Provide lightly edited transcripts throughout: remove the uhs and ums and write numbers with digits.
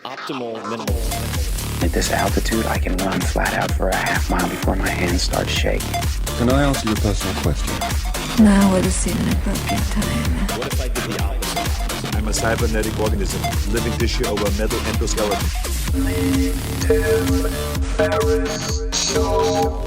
Optimal minimal. At this altitude, I can run flat out for a half mile before my hands start shaking. Can I answer your personal question? Now would seem an appropriate time. What if I did the opposite? I'm a cybernetic organism, living tissue over metal endoskeleton. Tim Ferriss Show.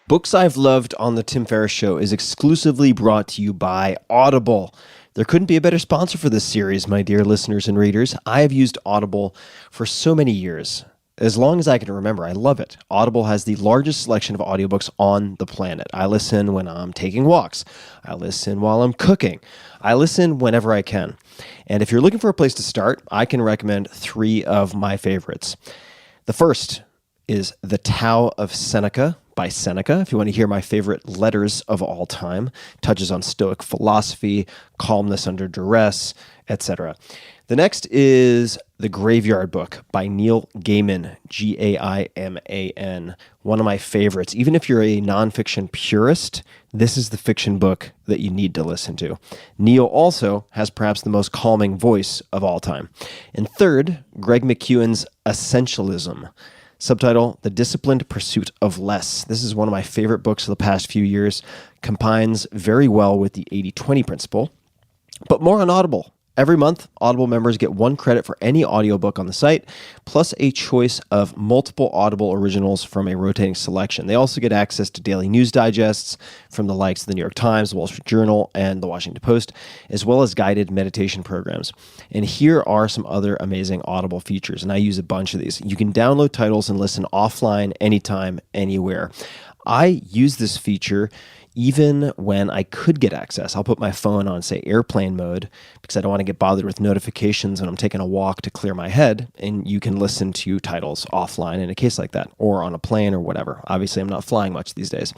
Books I've Loved on the Tim Ferriss Show is exclusively brought to you by Audible. There couldn't be a better sponsor for this series, my dear listeners and readers. I have used Audible for so many years. As long as I can remember, I love it. Audible has the largest selection of audiobooks on the planet. I listen when I'm taking walks. I listen while I'm cooking. I listen whenever I can. And if you're looking for a place to start, I can recommend 3 of my favorites. The first is The Tao of Seneca by Seneca. If you want to hear my favorite letters of all time, touches on Stoic philosophy, calmness under duress, etc. The next is The Graveyard Book by Neil Gaiman, Gaiman, one of my favorites. Even if you're a nonfiction purist, this is the fiction book that you need to listen to. Neil also has perhaps the most calming voice of all time. And third, Greg McKeown's Essentialism. Subtitle, The Disciplined Pursuit of Less. This is one of my favorite books of the past few years. Combines very well with the 80-20 principle. But more on Audible. Every month, Audible members get 1 credit for any audiobook on the site, plus a choice of multiple Audible originals from a rotating selection. They also get access to daily news digests from the likes of the New York Times, the Wall Street Journal, and the Washington Post, as well as guided meditation programs. And here are some other amazing Audible features, and I use a bunch of these. You can download titles and listen offline, anytime, anywhere. I use this feature even when I could get access. I'll put my phone on, say, airplane mode because I don't want to get bothered with notifications when I'm taking a walk to clear my head, and you can listen to titles offline in a case like that, or on a plane or whatever. Obviously, I'm not flying much these days.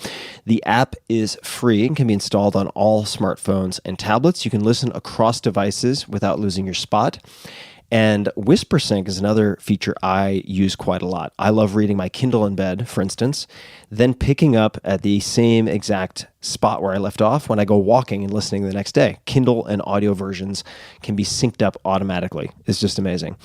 The app is free and can be installed on all smartphones and tablets. You can listen across devices without losing your spot. And WhisperSync is another feature I use quite a lot. I love reading my Kindle in bed, for instance, then picking up at the same exact spot where I left off when I go walking and listening the next day. Kindle and audio versions can be synced up automatically. It's just amazing.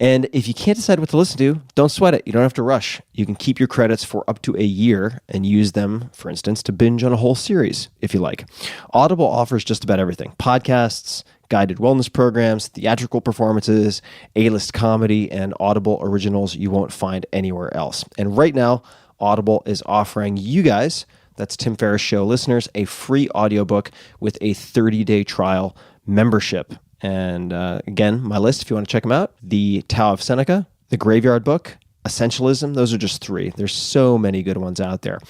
And if you can't decide what to listen to, don't sweat it. You don't have to rush. You can keep your credits for up to a year and use them, for instance, to binge on a whole series, if you like. Audible offers just about everything. Podcasts, guided wellness programs, theatrical performances, A-list comedy, and Audible originals you won't find anywhere else. And right now, Audible is offering you guys, that's Tim Ferriss Show listeners, a free audiobook with a 30-day trial membership. And again, my list, if you want to check them out, The Tao of Seneca, The Graveyard Book, Essentialism, those are just 3. There's so many good ones out there.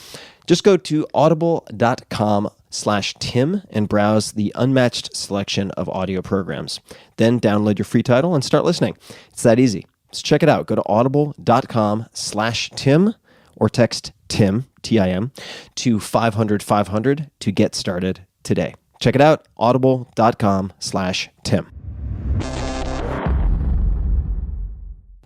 Just go to audible.com/Tim and browse the unmatched selection of audio programs. Then download your free title and start listening. It's that easy. So check it out. Go to audible.com/Tim or text Tim, T-I-M, to 500-500 to get started today. Check it out, audible.com/Tim.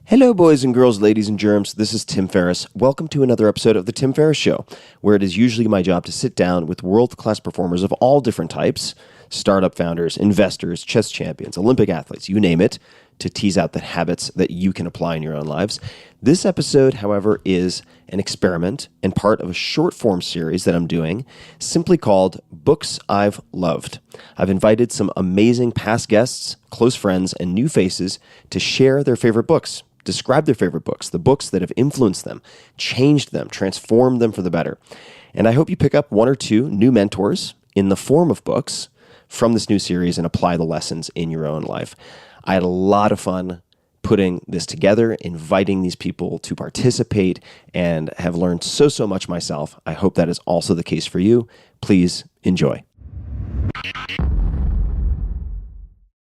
Hello, boys and girls, ladies and germs. This is Tim Ferriss. Welcome to another episode of The Tim Ferriss Show, where it is usually my job to sit down with world-class performers of all different types, startup founders, investors, chess champions, Olympic athletes, you name it, to tease out the habits that you can apply in your own lives. This episode, however, is an experiment and part of a short-form series that I'm doing, simply called Books I've Loved. I've invited some amazing past guests, close friends, and new faces to share their favorite books, describe their favorite books, the books that have influenced them, changed them, transformed them for the better. And I hope you pick up 1 or 2 new mentors in the form of books from this new series and apply the lessons in your own life. I had a lot of fun putting this together, inviting these people to participate, and have learned so much myself. I hope that is also the case for you. Please enjoy.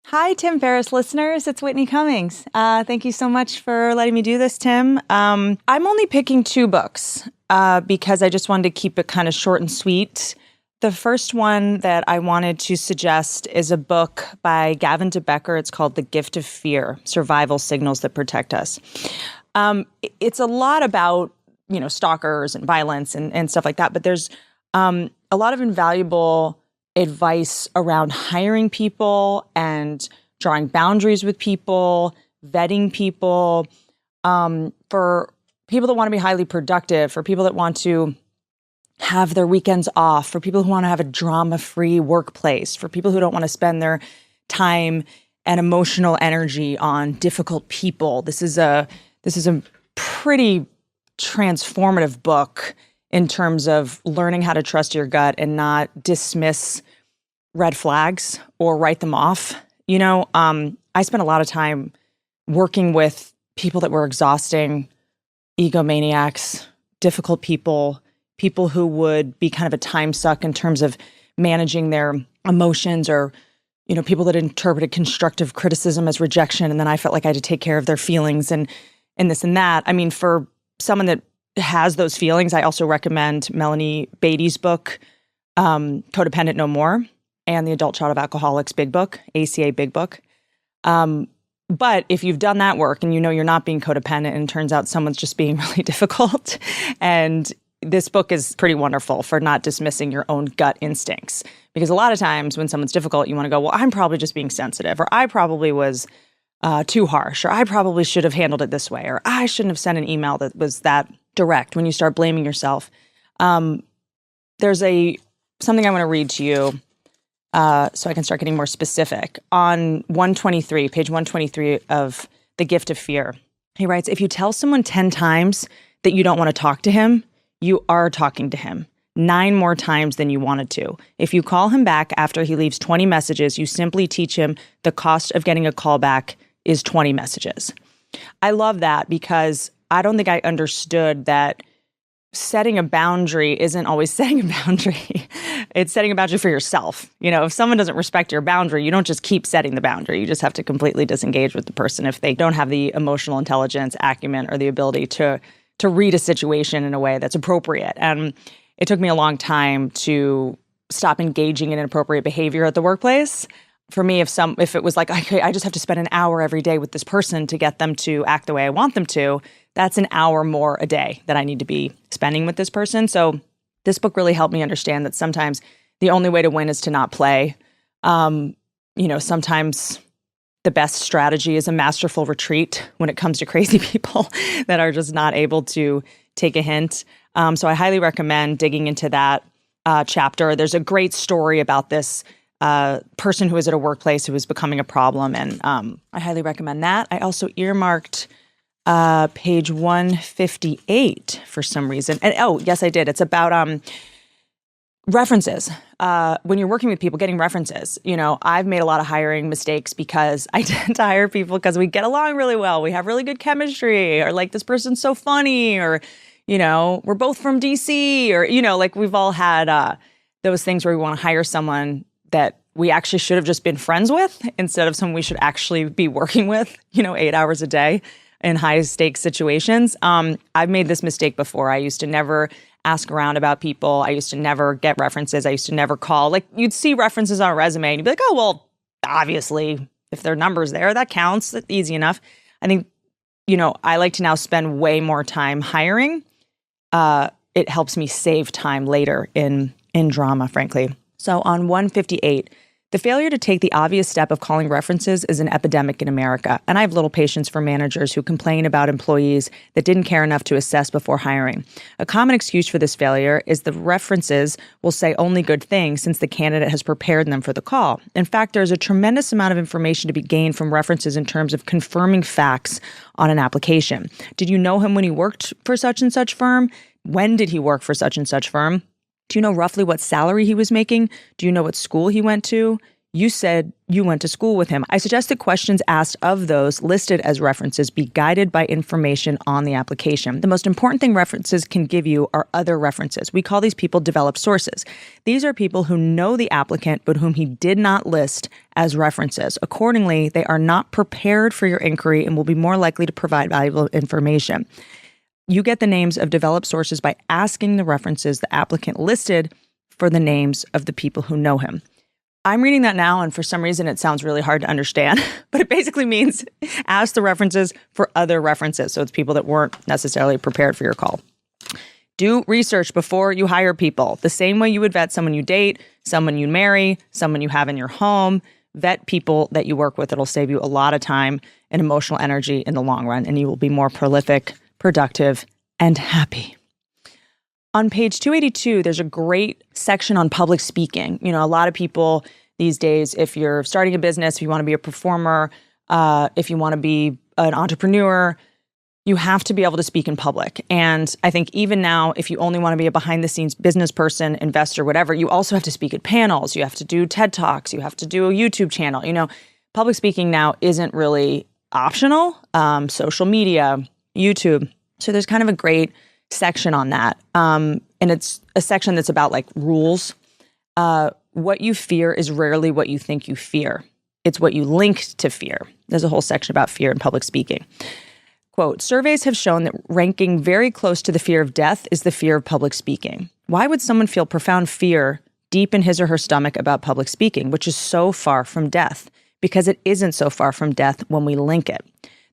Hi, Tim Ferriss listeners. It's Whitney Cummings. Thank you so much for letting me do this, Tim. I'm only picking 2 books because I just wanted to keep it kind of short and sweet. The first one that I wanted to suggest is a book by Gavin de Becker. It's called The Gift of Fear, Survival Signals That Protect Us. It's a lot about, stalkers and violence and stuff like that, but there's a lot of invaluable advice around hiring people and drawing boundaries with people, vetting people, for people that want to be highly productive, for people that want to have their weekends off, for people who want to have a drama-free workplace, for people who don't want to spend their time and emotional energy on difficult people. This is a pretty transformative book in terms of learning how to trust your gut and not dismiss red flags or write them off. I spent a lot of time working with people that were exhausting, egomaniacs, difficult people who would be kind of a time suck in terms of managing their emotions, or, people that interpreted constructive criticism as rejection. And then I felt like I had to take care of their feelings and this and that. I mean, for someone that has those feelings, I also recommend Melanie Beattie's book, Codependent No More, and the Adult Child of Alcoholics Big Book, ACA Big Book. But if you've done that work and you're not being codependent and it turns out someone's just being really difficult, and this book is pretty wonderful for not dismissing your own gut instincts. Because a lot of times when someone's difficult, you want to go, well, I'm probably just being sensitive, or I probably was too harsh, or I probably should have handled it this way, or I shouldn't have sent an email that was that direct. When you start blaming yourself, there's something I want to read to you so I can start getting more specific. On 123, page 123 of The Gift of Fear, he writes, if you tell someone 10 times that you don't want to talk to him, you are talking to him 9 more times than you wanted to. If you call him back after he leaves 20 messages, you simply teach him the cost of getting a call back is 20 messages. I love that because I don't think I understood that setting a boundary isn't always setting a boundary. It's setting a boundary for yourself. If someone doesn't respect your boundary, you don't just keep setting the boundary. You just have to completely disengage with the person if they don't have the emotional intelligence, acumen, or the ability to read a situation in a way that's appropriate. And it took me a long time to stop engaging in inappropriate behavior at the workplace. For me, if it was like, okay, I just have to spend an hour every day with this person to get them to act the way I want them to, that's an hour more a day that I need to be spending with this person. So this book really helped me understand that sometimes the only way to win is to not play. Sometimes the best strategy is a masterful retreat when it comes to crazy people that are just not able to take a hint. So I highly recommend digging into that chapter. There's a great story about this person who was at a workplace who was becoming a problem. And I highly recommend that. I also earmarked page 158 for some reason. And yes, I did. It's about references. When you're working with people, getting references. I've made a lot of hiring mistakes because I tend to hire people because we get along really well. We have really good chemistry, or like this person's so funny, or, we're both from DC, or, like we've all had those things where we want to hire someone that we actually should have just been friends with instead of someone we should actually be working with, 8 hours a day in high stakes situations. I've made this mistake before. I used to never ask around about people. I used to never get references. I used to never call. Like, you'd see references on a resume and you'd be like, oh, well, obviously, if their number's there, that counts. That's easy enough. I think, I like to now spend way more time hiring. It helps me save time later in drama, frankly. So on 158, the failure to take the obvious step of calling references is an epidemic in America, and I have little patience for managers who complain about employees that didn't care enough to assess before hiring. A common excuse for this failure is the references will say only good things since the candidate has prepared them for the call. In fact, there's a tremendous amount of information to be gained from references in terms of confirming facts on an application. Did you know him when he worked for such and such firm? When did he work for such and such firm? Do you know roughly what salary he was making? Do you know what school he went to? You said you went to school with him. I suggest that questions asked of those listed as references be guided by information on the application. The most important thing references can give you are other references. We call these people developed sources. These are people who know the applicant but whom he did not list as references. Accordingly, they are not prepared for your inquiry and will be more likely to provide valuable information. You get the names of developed sources by asking the references the applicant listed for the names of the people who know him. I'm reading that now, and for some reason it sounds really hard to understand, but it basically means ask the references for other references. So it's people that weren't necessarily prepared for your call. Do research before you hire people. The same way you would vet someone you date, someone you marry, someone you have in your home. Vet people that you work with. It'll save you a lot of time and emotional energy in the long run, and you will be more prolific, productive, and happy. On page 282, there's a great section on public speaking. You know, a lot of people these days, if you're starting a business, if you want to be a performer, if you want to be an entrepreneur, you have to be able to speak in public. And I think even now, if you only want to be a behind-the-scenes business person, investor, whatever, you also have to speak at panels. You have to do TED Talks. You have to do a YouTube channel. You know, public speaking now isn't really optional. Social media, YouTube. So there's kind of a great section on that. And it's a section that's about like rules. What you fear is rarely what you think you fear. It's what you link to fear. There's a whole section about fear in public speaking. Quote, surveys have shown that ranking very close to the fear of death is the fear of public speaking. Why would someone feel profound fear deep in his or her stomach about public speaking, which is so far from death? Because it isn't so far from death when we link it.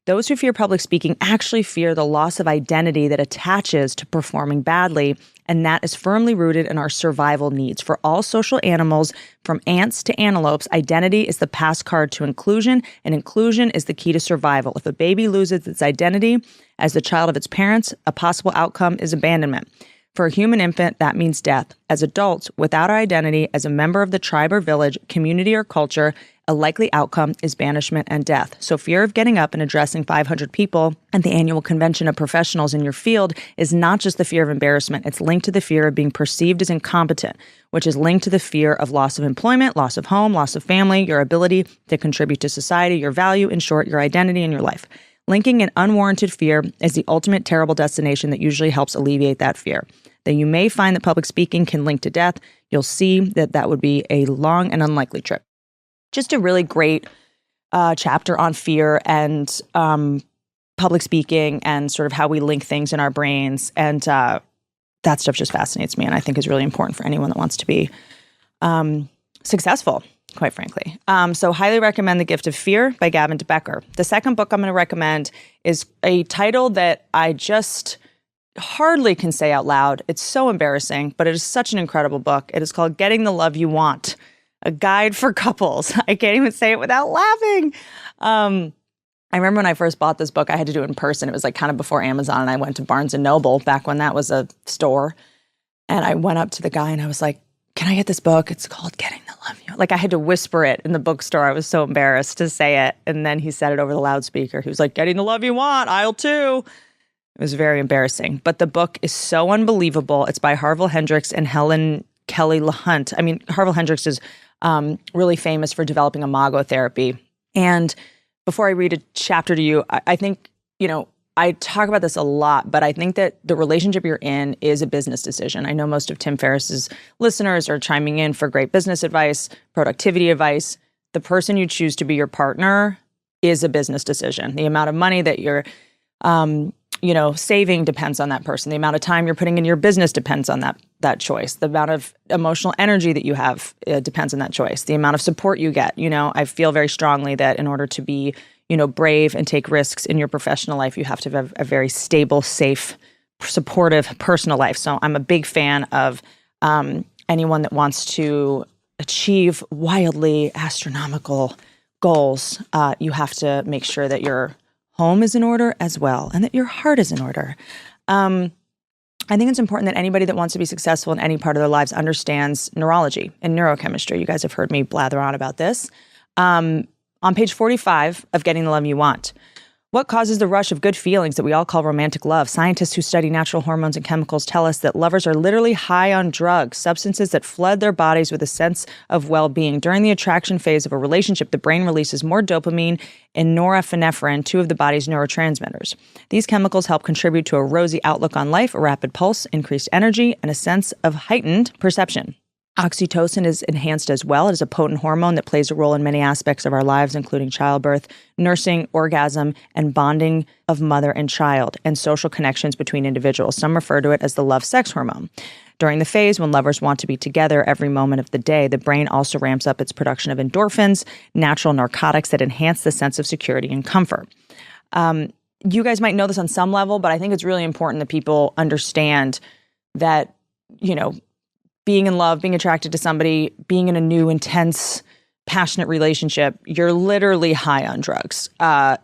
Those who fear public speaking actually fear the loss of identity that attaches to performing badly, and that is firmly rooted in our survival needs. For all social animals, from ants to antelopes, identity is the pass card to inclusion, and inclusion is the key to survival. If a baby loses its identity as the child of its parents, a possible outcome is abandonment. For a human infant, that means death. As adults, without our identity as a member of the tribe or village, community or culture, a likely outcome is banishment and death. So fear of getting up and addressing 500 people at the annual convention of professionals in your field is not just the fear of embarrassment. It's linked to the fear of being perceived as incompetent, which is linked to the fear of loss of employment, loss of home, loss of family, your ability to contribute to society, your value, in short, your identity in your life. Linking an unwarranted fear is the ultimate terrible destination that usually helps alleviate that fear. That you may find that public speaking can link to death. You'll see that that would be a long and unlikely trip. Just a really great chapter on fear and public speaking and sort of how we link things in our brains. And that stuff just fascinates me and I think is really important for anyone that wants to be successful, quite frankly. So highly recommend The Gift of Fear by Gavin de Becker. The second book I'm going to recommend is a title that I just hardly can say out loud. It's so embarrassing, but it is such an incredible book. It is called Getting the Love You Want, a guide for couples. I can't even say it without laughing. I remember when I first bought this book, I had to do it in person. It was like kind of before Amazon, and I went to Barnes & Noble back when that was a store. And I went up to the guy and I was like, can I get this book? It's called Getting the Love You Want. Like I had to whisper it in the bookstore. I was so embarrassed to say it. And then he said it over the loudspeaker. He was like, Getting the Love You Want, aisle 2. It was very embarrassing. But the book is so unbelievable. It's by Harville Hendrix and Helen Kelly LaHunt. I mean, Harville Hendrix is really famous for developing imago therapy. And before I read a chapter to you, I think, you know, I talk about this a lot, but I think that the relationship you're in is a business decision. I know most of Tim Ferriss's listeners are chiming in for great business advice, productivity advice. The person you choose to be your partner is a business decision. The amount of money that you're saving depends on that person. The amount of time you're putting in your business depends on that choice. The amount of emotional energy that you have depends on that choice. The amount of support you get. You know, I feel very strongly that in order to be, brave and take risks in your professional life, you have to have a very stable, safe, supportive personal life. So I'm a big fan of anyone that wants to achieve wildly astronomical goals. You have to make sure that your home is in order as well, and that your heart is in order. I think it's important that anybody that wants to be successful in any part of their lives understands neurology and neurochemistry. You guys have heard me blather on about this. On page 45 of Getting the Love You Want, what causes the rush of good feelings that we all call romantic love? Scientists who study natural hormones and chemicals tell us that lovers are literally high on drugs, substances that flood their bodies with a sense of well-being. During the attraction phase of a relationship, the brain releases more dopamine and norepinephrine, two of the body's neurotransmitters. These chemicals help contribute to a rosy outlook on life, a rapid pulse, increased energy, and a sense of heightened perception. Oxytocin is enhanced as well. It is a potent hormone that plays a role in many aspects of our lives, including childbirth, nursing, orgasm, and bonding of mother and child, and social connections between individuals. Some refer to it as the love-sex hormone. During the phase when lovers want to be together every moment of the day, the brain also ramps up its production of endorphins, natural narcotics that enhance the sense of security and comfort. You guys might know this on some level, but I think it's really important that people understand that, being in love, being attracted to somebody, being in a new, intense, passionate relationship, you're literally high on drugs.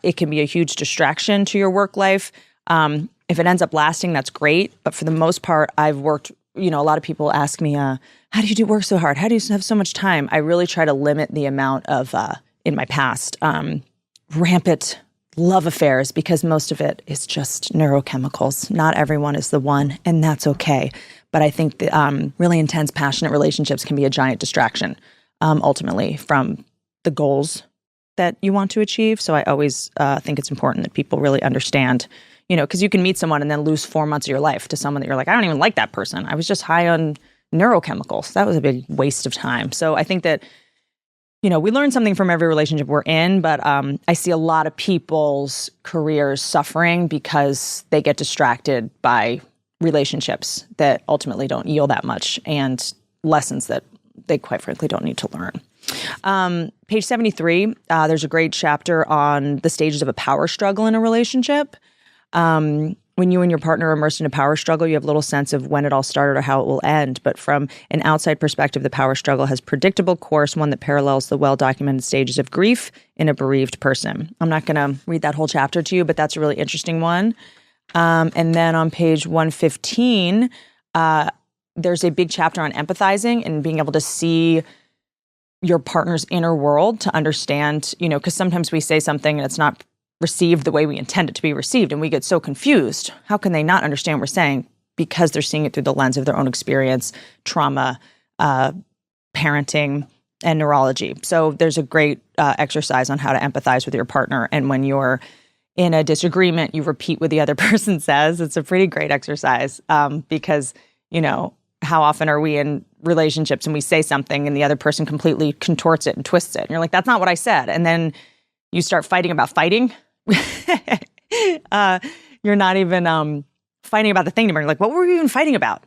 It can be a huge distraction to your work life. If it ends up lasting, that's great. But for the most part, I've worked, a lot of people ask me, how do you work so hard? How do you have so much time? I really try to limit the amount of, in my past, rampant love affairs, because most of it is just neurochemicals. Not everyone is the one, and that's okay. But I think that really intense, passionate relationships can be a giant distraction, ultimately, from the goals that you want to achieve. So I always think it's important that people really understand, because you can meet someone and then lose 4 months of your life to someone that you're like, I don't even like that person. I was just high on neurochemicals. That was a big waste of time. So I think that, we learn something from every relationship we're in, but I see a lot of people's careers suffering because they get distracted by relationships that ultimately don't yield that much and lessons that they quite frankly don't need to learn. Page 73, there's a great chapter on the stages of a power struggle in a relationship. When you and your partner are immersed in a power struggle, you have little sense of when it all started or how it will end. But from an outside perspective, the power struggle has predictable course, one that parallels the well-documented stages of grief in a bereaved person. I'm not going to read that whole chapter to you, but that's a really interesting one. And then on page 115, there's a big chapter on empathizing and being able to see your partner's inner world to understand, because sometimes we say something and it's not received the way we intend it to be received, and we get so confused. How can they not understand what we're saying? Because they're seeing it through the lens of their own experience, trauma, parenting, and neurology. So there's a great exercise on how to empathize with your partner. And when you're in a disagreement, you repeat what the other person says. It's a pretty great exercise because, how often are we in relationships and we say something and the other person completely contorts it and twists it. And you're like, that's not what I said. And then you start fighting about fighting. You're not even fighting about the thing anymore. You're like, what were we even fighting about?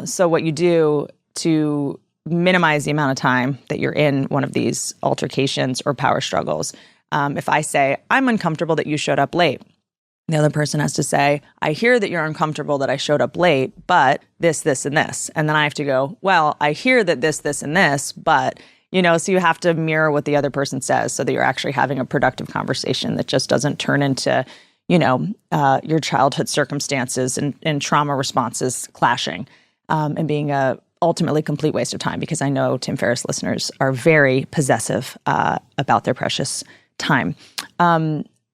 So what you do to minimize the amount of time that you're in one of these altercations or power struggles, if I say, I'm uncomfortable that you showed up late, the other person has to say, I hear that you're uncomfortable that I showed up late, but this, this, and this. And then I have to go, well, I hear that this, and this, but, so you have to mirror what the other person says so that you're actually having a productive conversation that just doesn't turn into, your childhood circumstances and trauma responses clashing and being a ultimately complete waste of time, because I know Tim Ferriss listeners are very possessive about their precious time.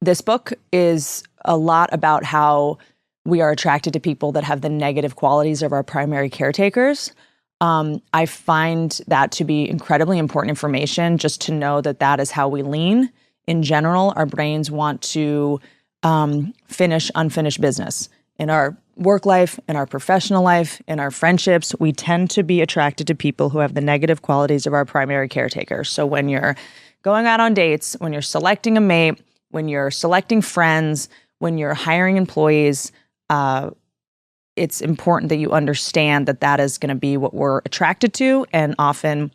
This book is a lot about how we are attracted to people that have the negative qualities of our primary caretakers. I find that to be incredibly important information, just to know that that is how we lean. In general, our brains want to finish unfinished business. In our work life, in our professional life, in our friendships, we tend to be attracted to people who have the negative qualities of our primary caretakers. So when you're going out on dates, when you're selecting a mate, when you're selecting friends, when you're hiring employees, it's important that you understand that that is going to be what we're attracted to. And often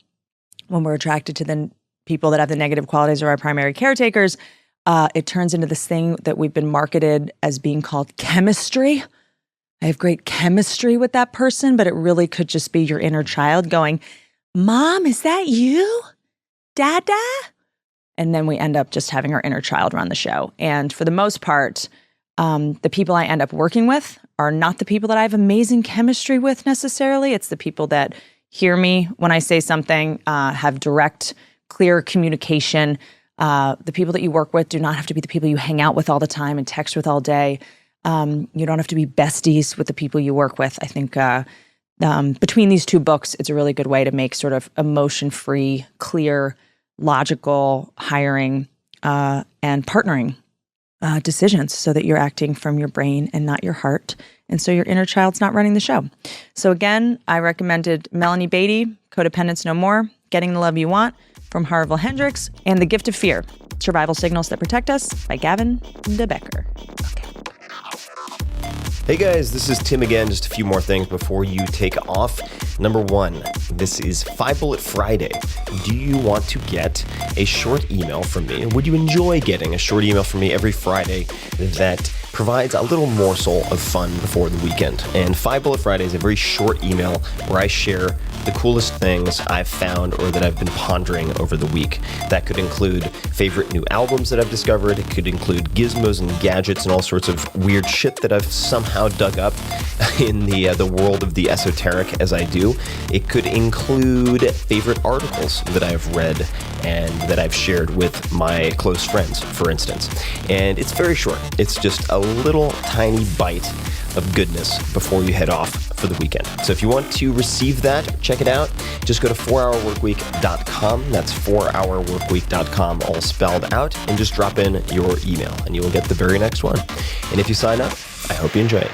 when we're attracted to the people that have the negative qualities of our primary caretakers, it turns into this thing that we've been marketed as being called chemistry. I have great chemistry with that person, but it really could just be your inner child going, Mom, is that you? Dada? And then we end up just having our inner child run the show. And for the most part, the people I end up working with are not the people that I have amazing chemistry with necessarily. It's the people that hear me when I say something, have direct, clear communication. The people that you work with do not have to be the people you hang out with all the time and text with all day. You don't have to be besties with the people you work with. I think between these two books, it's a really good way to make sort of emotion-free, clear, logical hiring and partnering decisions so that you're acting from your brain and not your heart. And so your inner child's not running the show. So again, I recommended Melanie Beatty, Codependence No More, Getting the Love You Want from Harville Hendricks, and The Gift of Fear, Survival Signals That Protect Us by Gavin DeBecker. Okay. Hey guys, this is Tim again. Just a few more things before you take off. Number one, this is 5 Bullet Friday. Do you want to get a short email from me? Would you enjoy getting a short email from me every Friday that provides a little morsel of fun before the weekend. And 5 Bullet Friday is a very short email where I share the coolest things I've found or that I've been pondering over the week. That could include favorite new albums that I've discovered. It could include gizmos and gadgets and all sorts of weird shit that I've somehow dug up in the world of the esoteric as I do. It could include favorite articles that I've read and that I've shared with my close friends, for instance. And it's very short. It's just a little tiny bite of goodness before you head off for the weekend. So if you want to receive that, check it out. Just go to 4hourworkweek.com. That's 4hourworkweek.com, all spelled out, and just drop in your email and you will get the very next one. And if you sign up, I hope you enjoy it.